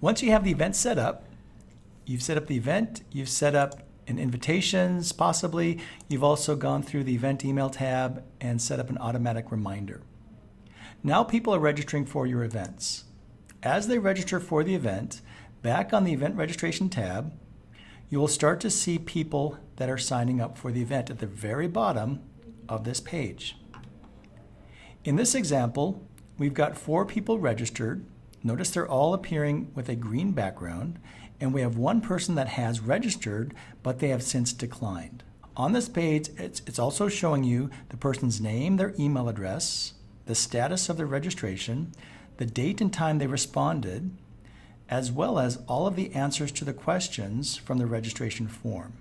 Once you have the event set up, you've set up the event, you've set up an invitations possibly, you've also gone through the event email tab and set up an automatic reminder. Now people are registering for your events. As they register for the event, back on the event registration tab, you will start to see people that are signing up for the event at the very bottom of this page. In this example, we've got 4 people registered. Notice they're all appearing with a green background, and we have one person that has registered, but they have since declined. On this page, it's also showing you the person's name, their email address, the status of their registration, the date and time they responded, as well as all of the answers to the questions from the registration form.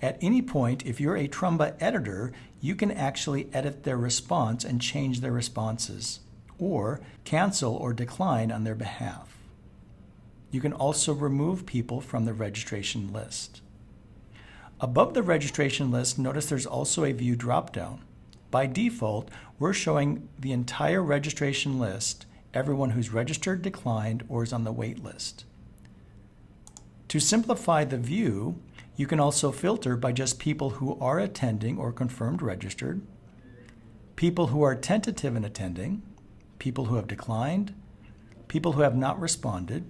At any point, if you're a Trumba editor, you can actually edit their response and change their responses, or cancel or decline on their behalf. You can also remove people from the registration list. Above the registration list, notice there's also a View dropdown. By default, we're showing the entire registration list, everyone who's registered, declined, or is on the wait list. To simplify the view, you can also filter by just people who are attending or confirmed registered, people who are tentative in attending, people who have declined, people who have not responded,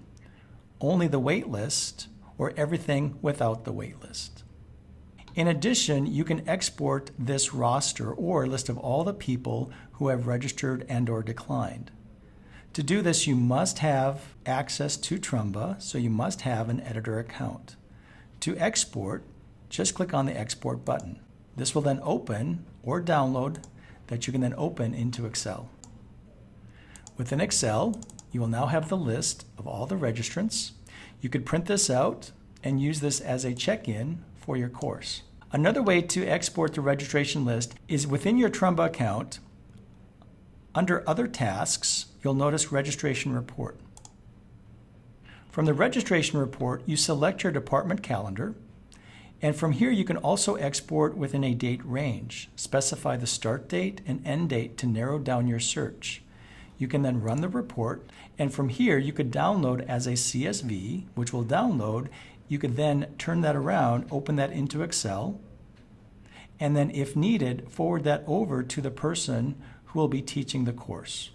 only the wait list, or everything without the wait list. In addition, you can export this roster or list of all the people who have registered and or declined. To do this, you must have access to Trumba, so you must have an editor account. To export, just click on the Export button. This will then open or download that you can then open into Excel. Within Excel, you will now have the list of all the registrants. You could print this out and use this as a check-in for your course. Another way to export the registration list is within your Trumba account. Under Other Tasks, you'll notice Registration Report. From the registration report, you select your department calendar, and from here you can also export within a date range. Specify the start date and end date to narrow down your search. You can then run the report, and from here you could download as a CSV, which will download. You could then turn that around, open that into Excel, and then if needed, forward that over to the person who will be teaching the course.